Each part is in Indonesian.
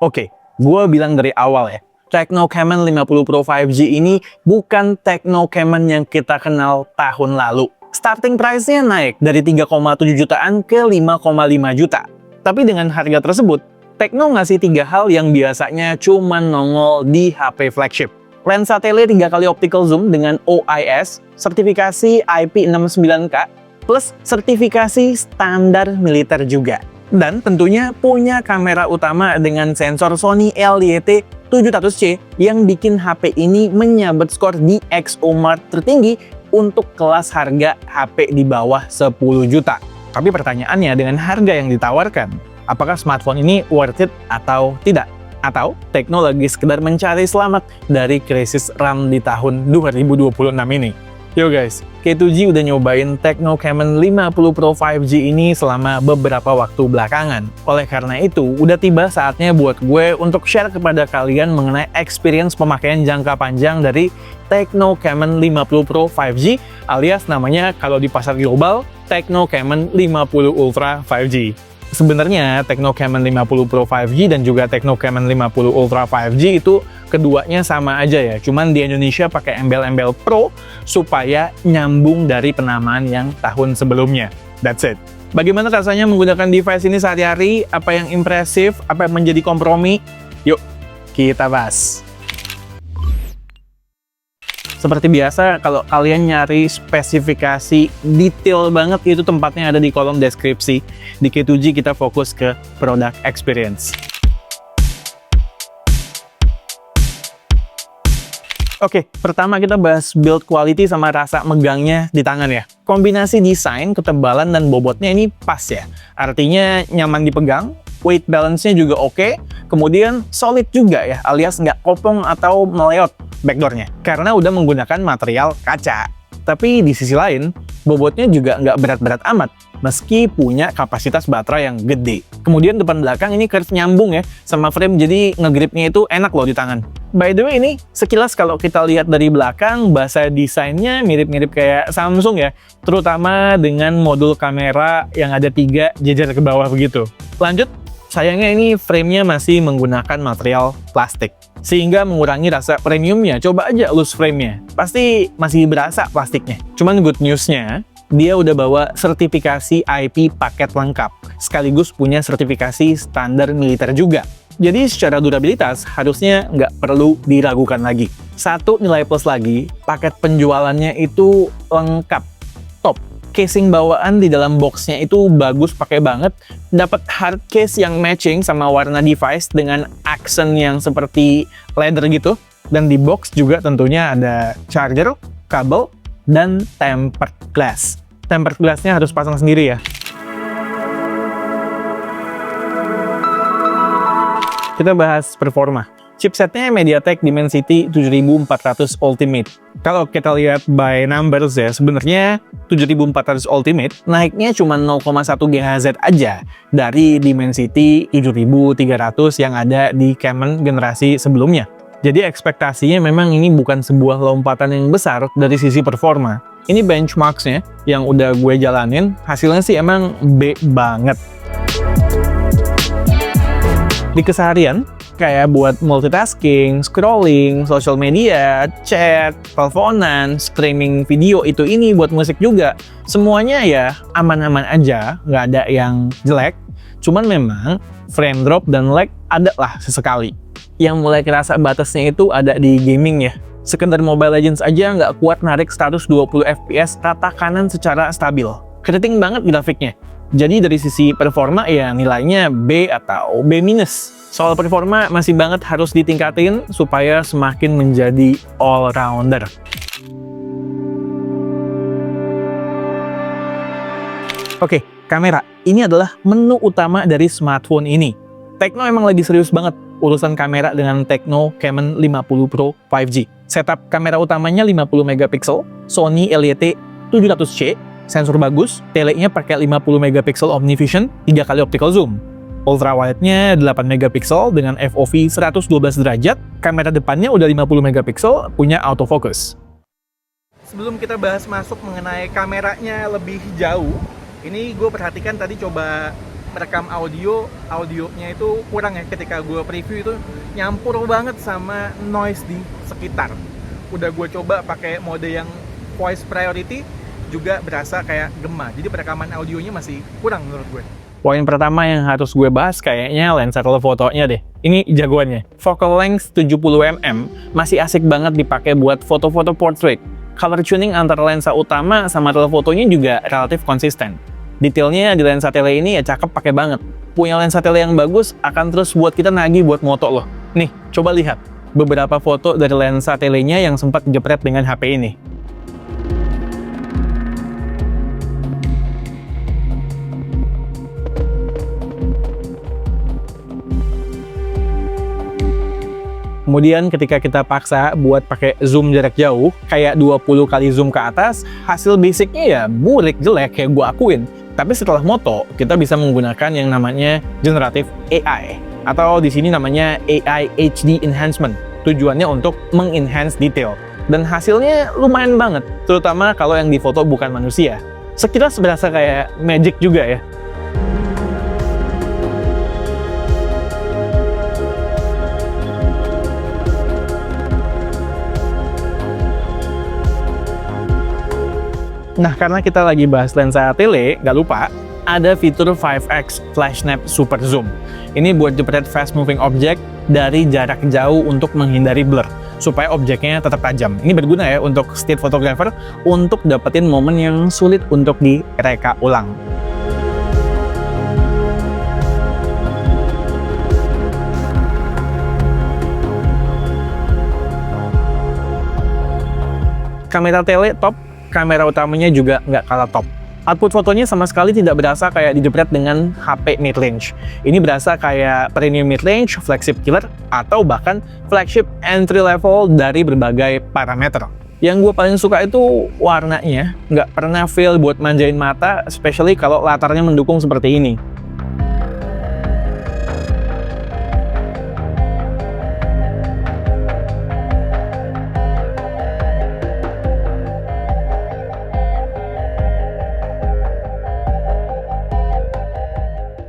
Oke, gue bilang dari awal ya, Tecno Camon 50 Pro 5G ini bukan Tecno Camon yang kita kenal tahun lalu. Starting price-nya naik dari 3,7 jutaan ke 5,5 juta. Tapi dengan harga tersebut, Tecno ngasih 3 hal yang biasanya cuma nongol di HP flagship. Lensa tele 3 kali optical zoom dengan OIS, sertifikasi IP69K, plus sertifikasi standar militer juga. Dan tentunya punya kamera utama dengan sensor Sony LYT700C yang bikin HP ini menyabet skor di ExoMart tertinggi untuk kelas harga HP di bawah 10 juta. Tapi pertanyaannya, dengan harga yang ditawarkan, apakah smartphone ini worth it atau tidak? Atau Tecno lagi sekedar mencari selamat dari krisis RAM di tahun 2026 ini? Yo guys, K2G udah nyobain Tecno Camon 50 Pro 5G ini selama beberapa waktu belakangan. Oleh karena itu, udah tiba saatnya buat gue untuk share kepada kalian mengenai experience pemakaian jangka panjang dari Tecno Camon 50 Pro 5G, alias namanya kalau di pasar global, Tecno Camon 50 Ultra 5G. Sebenarnya Tecno Camon 50 Pro 5G dan juga Tecno Camon 50 Ultra 5G itu keduanya sama aja ya, cuman di Indonesia pakai embel-embel Pro supaya nyambung dari penamaan yang tahun sebelumnya. That's it. Bagaimana rasanya menggunakan device ini sehari-hari? Apa yang impresif? Apa yang menjadi kompromi? Yuk, kita bahas. Seperti biasa, kalau kalian nyari spesifikasi detail banget, itu tempatnya ada di kolom deskripsi. Di K2G kita fokus ke product experience. Oke, pertama kita bahas build quality sama rasa megangnya di tangan ya. Kombinasi desain, ketebalan, dan bobotnya ini pas ya. Artinya nyaman dipegang, weight balance-nya juga oke, kemudian solid juga ya, alias nggak kopong atau meleot backdoor-nya, karena udah menggunakan material kaca. Tapi di sisi lain, bobotnya juga nggak berat-berat amat, meski punya kapasitas baterai yang gede. Kemudian depan belakang ini curve nyambung ya sama frame, jadi ngegripnya itu enak loh di tangan. By the way, ini sekilas kalau kita lihat dari belakang, bahasa desainnya mirip-mirip kayak Samsung ya, terutama dengan modul kamera yang ada 3 jejer ke bawah begitu. Lanjut, sayangnya ini frame-nya masih menggunakan material plastik, sehingga mengurangi rasa premiumnya. Coba aja loose frame-nya, pasti masih berasa plastiknya. Cuman good news-nya, dia udah bawa sertifikasi IP paket lengkap, sekaligus punya sertifikasi standar militer juga. Jadi secara durabilitas harusnya nggak perlu diragukan lagi. Satu nilai plus lagi, paket penjualannya itu lengkap, top. Casing bawaan di dalam boxnya itu bagus, pakai banget. Dapat hard case yang matching sama warna device dengan accent yang seperti leather gitu. Dan di box juga tentunya ada charger, kabel, dan tempered glass. Tempered glass-nya harus pasang sendiri ya. Kita bahas performa. Chipsetnya MediaTek Dimensity 7400 Ultimate. Kalau kita lihat by numbers ya, sebenarnya 7400 Ultimate naiknya cuma 0,1 GHz aja dari Dimensity 7300 yang ada di Camon generasi sebelumnya. Jadi ekspektasinya memang ini bukan sebuah lompatan yang besar dari sisi performa. Ini benchmarks-nya yang udah gue jalanin, hasilnya sih emang B banget. Di keseharian, kayak buat multitasking, scrolling, social media, chat, teleponan, streaming video ini buat musik juga. Semuanya ya aman-aman aja, nggak ada yang jelek. Cuman memang frame drop dan lag ada lah sesekali. Yang mulai kerasa batasnya itu ada di gaming ya. Sekedar Mobile Legends aja nggak kuat narik 120 fps rata kanan secara stabil. Keriting banget grafiknya. Jadi dari sisi performa ya nilainya B atau B-. Soal performa masih banget harus ditingkatin supaya semakin menjadi all-rounder. Oke, kamera. Ini adalah menu utama dari smartphone ini. Tecno emang lagi serius banget urusan kamera dengan Tecno Camon 50 Pro 5G. Setup kamera utamanya 50 megapiksel, Sony LYT700C, sensor bagus, telenya pakai 50 megapiksel OmniVision, 3 kali optical zoom. Ultra wide-nya 8 megapiksel dengan FOV 112 derajat, kamera depannya udah 50 megapiksel, punya autofocus. Sebelum kita bahas masuk mengenai kameranya lebih jauh, ini gue perhatikan tadi coba merekam audionya itu kurang ya. Ketika gue preview itu nyampur banget sama noise di sekitar. Udah gue coba pakai mode yang voice priority juga berasa kayak gema. Jadi perekaman audionya masih kurang menurut gue. Poin pertama yang harus gue bahas kayaknya lensa telefotonya deh. Ini jagoannya. Focal length 70mm masih asik banget dipakai buat foto-foto portrait. Color tuning antara lensa utama sama telefotonya juga relatif konsisten. Detailnya di lensa tele ini ya cakep pakai banget. Punya lensa tele yang bagus akan terus buat kita nagih buat moto loh. Nih, coba lihat beberapa foto dari lensa telenya yang sempat jepret dengan HP ini. Kemudian ketika kita paksa buat pakai zoom jarak jauh, kayak 20 kali zoom ke atas, hasil basicnya ya burik jelek kayak gue akuin. Tapi setelah moto, kita bisa menggunakan yang namanya Generative AI. Atau di sini namanya AI HD Enhancement. Tujuannya untuk mengenhance detail. Dan hasilnya lumayan banget, terutama kalau yang difoto bukan manusia. Sekilas berasa kayak magic juga ya. Nah, karena kita lagi bahas lensa tele, nggak lupa, ada fitur 5x Flash Snap Super Zoom. Ini buat jepret fast moving object dari jarak jauh untuk menghindari blur, supaya objeknya tetap tajam. Ini berguna ya untuk street photographer untuk dapetin momen yang sulit untuk direka ulang. Kamera tele top, kamera utamanya juga nggak kalah top. Output fotonya sama sekali tidak berasa kayak dijepret dengan HP mid-range. Ini berasa kayak premium mid-range, flagship killer, atau bahkan flagship entry level dari berbagai parameter. Yang gue paling suka itu warnanya, nggak pernah fail buat manjain mata, especially kalau latarnya mendukung seperti ini.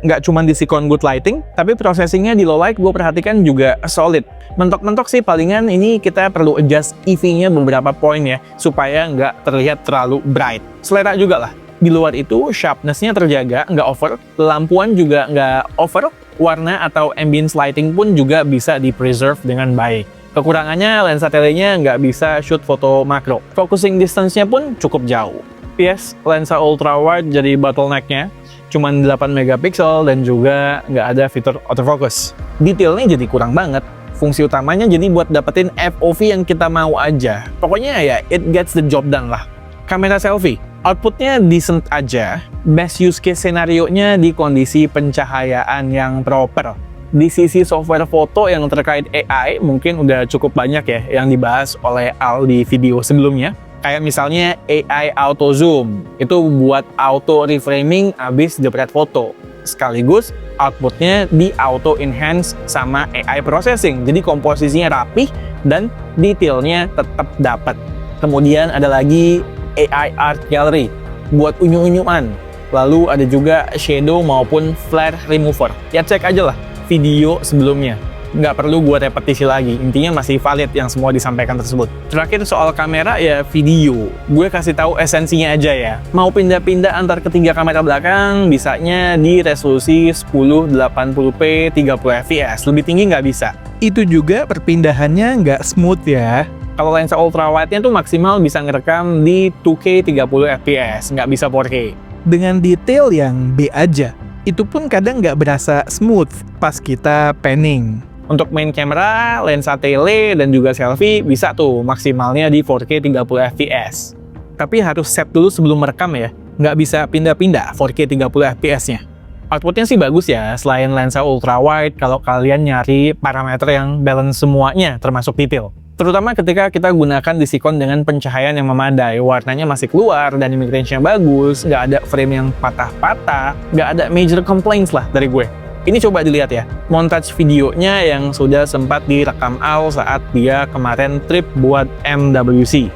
Nggak cuma di Sikon good lighting, tapi processingnya di low light gue perhatikan juga solid. Mentok-mentok sih palingan ini kita perlu adjust EV-nya beberapa poin ya, supaya nggak terlihat terlalu bright. Selera juga lah. Di luar itu, sharpness-nya terjaga, nggak over, lampuan juga nggak over, warna atau ambience lighting pun juga bisa di-preserve dengan baik. Kekurangannya, lensa telenya nggak bisa shoot foto makro. Focusing distance-nya pun cukup jauh. PS, lensa ultrawide jadi bottleneck-nya. Cuman 8 megapiksel dan juga nggak ada fitur autofocus. Detailnya jadi kurang banget. Fungsi utamanya jadi buat dapetin FOV yang kita mau aja. Pokoknya ya, it gets the job done lah. Kamera selfie, outputnya decent aja. Best use case scenario-nya di kondisi pencahayaan yang proper. Di sisi software foto yang terkait AI, mungkin udah cukup banyak ya yang dibahas oleh Al di video sebelumnya. Kayak misalnya AI Auto Zoom, itu buat auto reframing abis jepret foto. Sekaligus outputnya di auto enhance sama AI processing, jadi komposisinya rapih dan detailnya tetap dapat. Kemudian ada lagi AI Art Gallery, buat unyu-unyuan. Lalu ada juga shadow maupun flare remover. Ya cek aja lah video sebelumnya. Nggak perlu gue repetisi lagi, intinya masih valid yang semua disampaikan tersebut. Terakhir soal kamera ya video, gue kasih tahu esensinya aja ya. Mau pindah-pindah antar ketiga kamera belakang, bisanya di resolusi 1080p 30 fps, lebih tinggi nggak bisa. Itu juga perpindahannya nggak smooth ya. Kalau lensa ultrawide-nya tuh maksimal bisa ngerekam di 2K 30 fps, nggak bisa 4K. Dengan detail yang B aja, itu pun kadang nggak berasa smooth pas kita panning. Untuk main kamera, lensa tele, dan juga selfie bisa tuh maksimalnya di 4K 30 fps. Tapi harus save dulu sebelum merekam ya, nggak bisa pindah-pindah 4K 30 fps-nya. Outputnya sih bagus ya, selain lensa ultrawide kalau kalian nyari parameter yang balance semuanya termasuk detail. Terutama ketika kita gunakan di Sikon dengan pencahayaan yang memadai, warnanya masih keluar, dan image range-nya bagus, nggak ada frame yang patah-patah, nggak ada major complaints lah dari gue. Ini coba dilihat ya, montage videonya yang sudah sempat direkam Al saat dia kemarin trip buat MWC.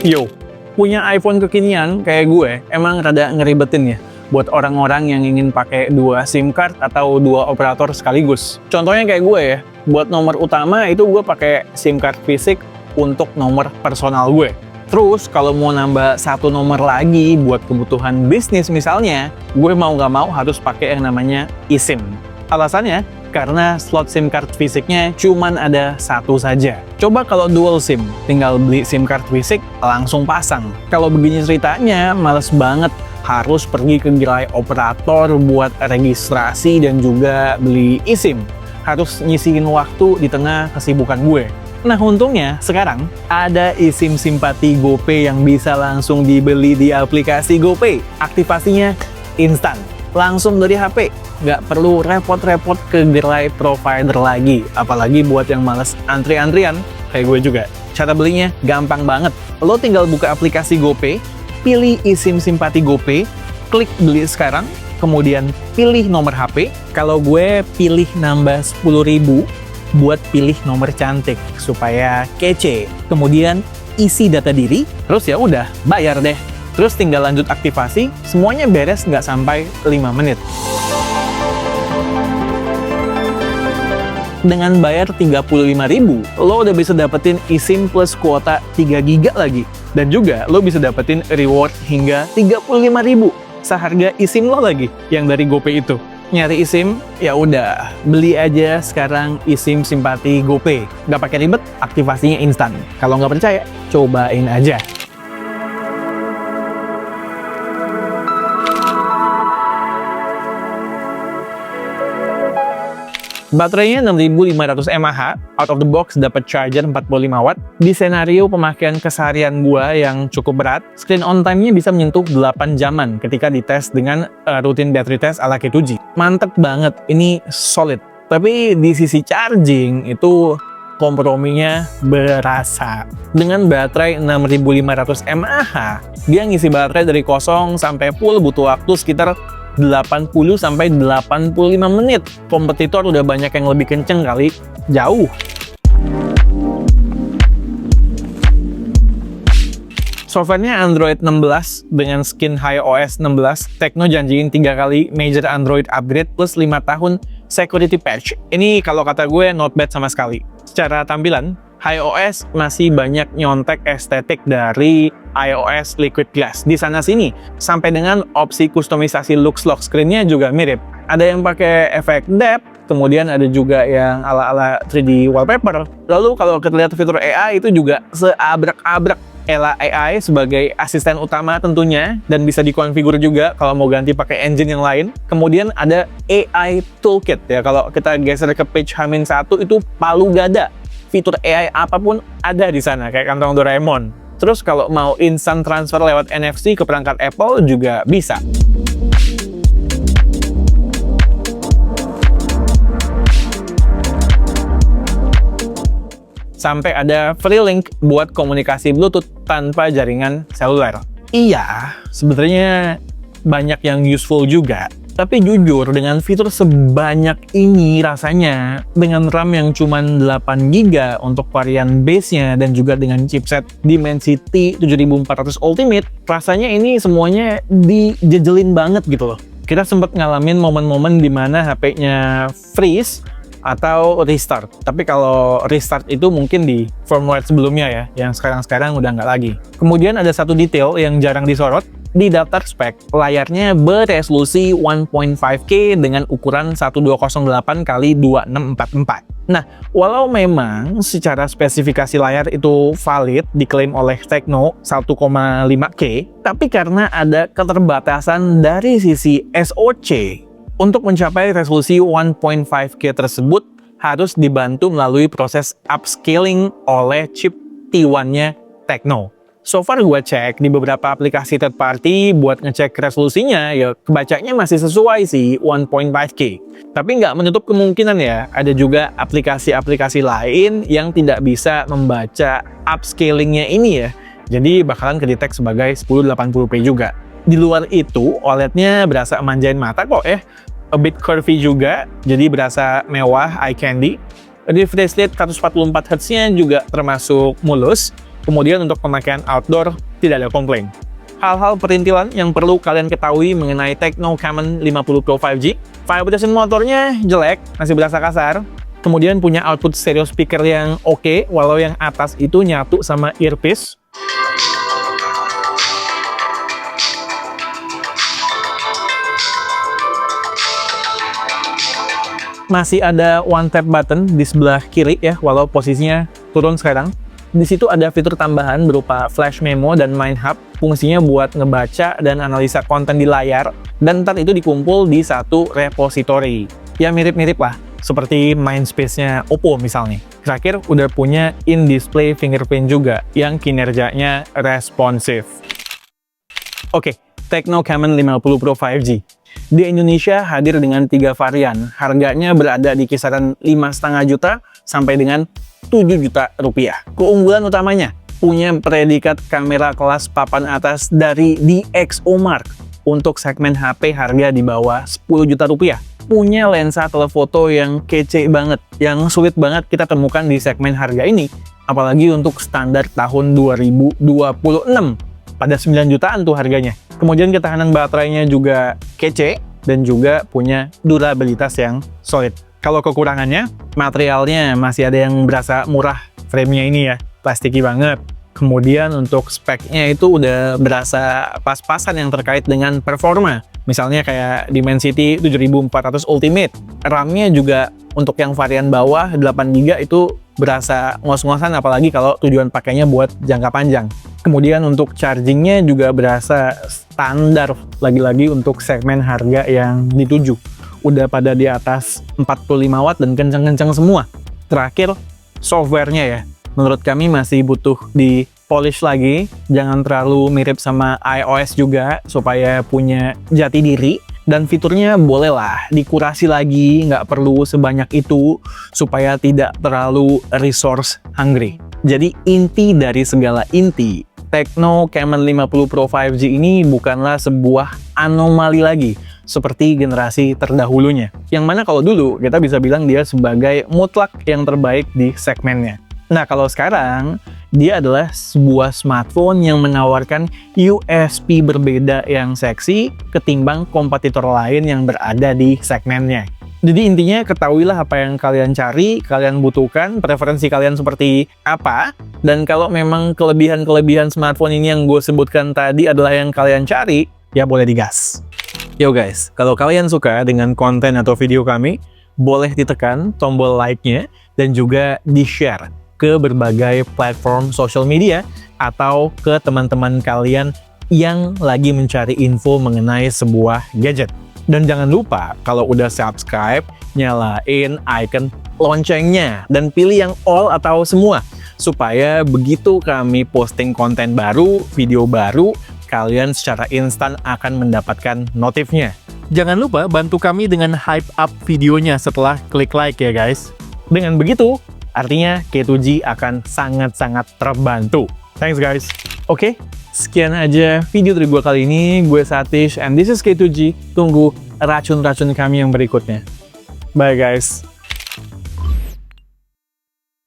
Yo, Punya iPhone kekinian kayak gue emang rada ngeribetin ya buat orang-orang yang ingin pakai 2 SIM card atau 2 operator sekaligus. Contohnya kayak gue ya, buat nomor utama itu gue pakai SIM card fisik untuk nomor personal gue. Terus kalau mau nambah 1 nomor lagi buat kebutuhan bisnis misalnya, gue mau nggak mau harus pakai yang namanya eSIM. Alasannya, karena slot SIM card fisiknya cuman ada 1 saja. Coba kalau dual SIM, tinggal beli SIM card fisik langsung pasang. Kalau begini ceritanya, males banget harus pergi ke gerai operator buat registrasi dan juga beli eSIM. Harus nyisihin waktu di tengah kesibukan gue. Nah untungnya sekarang ada eSIM Simpati GoPay yang bisa langsung dibeli di aplikasi GoPay. Aktivasinya instan, langsung dari HP. Nggak perlu repot-repot ke gerai provider lagi. Apalagi buat yang males antri-antrian kayak gue juga. Cara belinya gampang banget. Lo tinggal buka aplikasi GoPay, pilih eSIM Simpati GoPay, klik beli sekarang, kemudian pilih nomor HP. Kalau gue pilih nambah 10.000 buat pilih nomor cantik supaya kece. Kemudian isi data diri, terus ya udah bayar deh. Terus tinggal lanjut aktivasi, semuanya beres nggak sampai 5 menit. Dengan bayar 35.000, lo udah bisa dapetin eSIM plus kuota 3 GB lagi. Dan juga lo bisa dapetin reward hingga 35.000 seharga eSIM lo lagi yang dari GoPay itu. Nyari eSIM? Ya udah, beli aja sekarang eSIM Simpati GoPay. Nggak pakai ribet, aktivasinya instan. Kalau nggak percaya, cobain aja. Baterainya 6500 mAh, out of the box dapat charger 45 watt. Di senario pemakaian keseharian gua yang cukup berat, screen on time-nya bisa menyentuh 8 jaman ketika dites dengan rutin battery test ala K2G. Mantep banget, ini solid. Tapi di sisi charging itu komprominya berasa. Dengan baterai 6500 mAh, dia ngisi baterai dari kosong sampai full butuh waktu sekitar 80 sampai 85 menit. Kompetitor udah banyak yang lebih kenceng kali, jauh. Softwarenya Android 16 dengan skin iOS 16. Tecno janjiin 3 kali major Android upgrade plus 5 tahun security patch. Ini kalau kata gue not bad sama sekali. Secara tampilan, iOS masih banyak nyontek estetik dari iOS Liquid Glass di sana-sini. Sampai dengan opsi kustomisasi look screen-nya juga mirip. Ada yang pakai efek depth, kemudian ada juga yang ala-ala 3D wallpaper. Lalu kalau kita lihat fitur AI itu juga seabrek-abrek. Ella AI sebagai asisten utama tentunya, dan bisa dikonfigur juga kalau mau ganti pakai engine yang lain. Kemudian ada AI Toolkit ya, kalau kita geser ke page H-1 itu palu gada. Fitur AI apapun ada di sana, kayak kantong Doraemon. Terus kalau mau instant transfer lewat NFC ke perangkat Apple juga bisa. Sampai ada free link buat komunikasi Bluetooth tanpa jaringan seluler. Iya, sebenarnya banyak yang useful juga. Tapi jujur, dengan fitur sebanyak ini rasanya, dengan RAM yang cuma 8 GB untuk varian base-nya dan juga dengan chipset Dimensity 7400 Ultimate, rasanya ini semuanya dijejelin banget gitu loh. Kita sempat ngalamin momen-momen di mana HP-nya freeze atau restart. Tapi kalau restart itu mungkin di firmware sebelumnya ya, yang sekarang-sekarang udah nggak lagi. Kemudian ada satu detail yang jarang disorot. Di daftar spek, layarnya beresolusi 1.5K dengan ukuran 1208x2644. Nah, walau memang secara spesifikasi layar itu valid diklaim oleh Tecno 1,5K, tapi karena ada keterbatasan dari sisi SoC, untuk mencapai resolusi 1.5K tersebut harus dibantu melalui proses upscaling oleh chip T1-nya Tecno. So far gue cek di beberapa aplikasi third party buat ngecek resolusinya, ya kebacanya masih sesuai sih 1.5K. Tapi nggak menutup kemungkinan ya, ada juga aplikasi-aplikasi lain yang tidak bisa membaca upscalingnya ini ya. Jadi bakalan kedetek sebagai 1080p juga. Di luar itu, OLED-nya berasa manjain mata kok a bit curvy juga, jadi berasa mewah, eye candy. Refresh rate 144Hz-nya juga termasuk mulus. Kemudian untuk pemakaian outdoor tidak ada komplain. Hal-hal perintilan yang perlu kalian ketahui mengenai Tecno Camon 50 Pro 5G. Vibration motornya jelek, masih berasa kasar. Kemudian punya output stereo speaker yang oke, walau yang atas itu nyatu sama earpiece. Masih ada one tap button di sebelah kiri ya, walau posisinya turun sekarang. Di situ ada fitur tambahan berupa flash memo dan mind hub, fungsinya buat ngebaca dan analisa konten di layar, dan ntar itu dikumpul di satu repository. Ya mirip-mirip lah, seperti Mindspace-nya Oppo misalnya. Terakhir, udah punya in-display fingerprint juga, yang kinerjanya responsif. Oke, Tecno Camon 50 Pro 5G. Di Indonesia hadir dengan 3 varian, harganya berada di kisaran 5,5 juta sampai dengan 7 juta rupiah. Keunggulan utamanya, punya predikat kamera kelas papan atas dari DxOMark untuk segmen HP harga di bawah 10 juta rupiah. Punya lensa telefoto yang kece banget, yang sulit banget kita temukan di segmen harga ini, apalagi untuk standar tahun 2026. Pada 9 jutaan tuh harganya. Kemudian ketahanan baterainya juga kece dan juga punya durabilitas yang solid. Kalau kekurangannya, materialnya masih ada yang berasa murah. Frame-nya ini ya, plastiki banget. Kemudian untuk speknya itu udah berasa pas-pasan yang terkait dengan performa. Misalnya kayak Dimensity 7400 Ultimate. RAM-nya juga untuk yang varian bawah 8GB itu berasa ngos-ngosan, apalagi kalau tujuan pakainya buat jangka panjang. Kemudian untuk chargingnya juga berasa standar, lagi-lagi untuk segmen harga yang dituju. Udah pada di atas 45 watt dan kenceng-kenceng semua. Terakhir, softwarenya ya. Menurut kami masih butuh di polish lagi, jangan terlalu mirip sama iOS juga, supaya punya jati diri. Dan fiturnya bolehlah dikurasi lagi, nggak perlu sebanyak itu, supaya tidak terlalu resource hungry. Jadi inti dari segala inti, Tecno Camon 50 Pro 5G ini bukanlah sebuah anomali lagi, seperti generasi terdahulunya. Yang mana kalau dulu, kita bisa bilang dia sebagai mutlak yang terbaik di segmennya. Nah, kalau sekarang, dia adalah sebuah smartphone yang menawarkan USP berbeda yang seksi ketimbang kompetitor lain yang berada di segmennya. Jadi intinya ketahuilah apa yang kalian cari, kalian butuhkan, preferensi kalian seperti apa, dan kalau memang kelebihan-kelebihan smartphone ini yang gue sebutkan tadi adalah yang kalian cari, ya boleh digas. Yo guys, kalau kalian suka dengan konten atau video kami, boleh ditekan tombol like-nya dan juga di-share ke berbagai platform social media atau ke teman-teman kalian yang lagi mencari info mengenai sebuah gadget. Dan jangan lupa, kalau udah subscribe, nyalain icon loncengnya dan pilih yang all atau semua, supaya begitu kami posting konten baru, video baru, kalian secara instan akan mendapatkan notifnya. Jangan lupa bantu kami dengan hype up videonya setelah klik like ya guys. Dengan begitu, artinya K2G akan sangat-sangat terbantu. Thanks guys. Oke, sekian aja video dari gue kali ini. Gue Satish and this is K2G. Tunggu racun-racun kami yang berikutnya. Bye guys.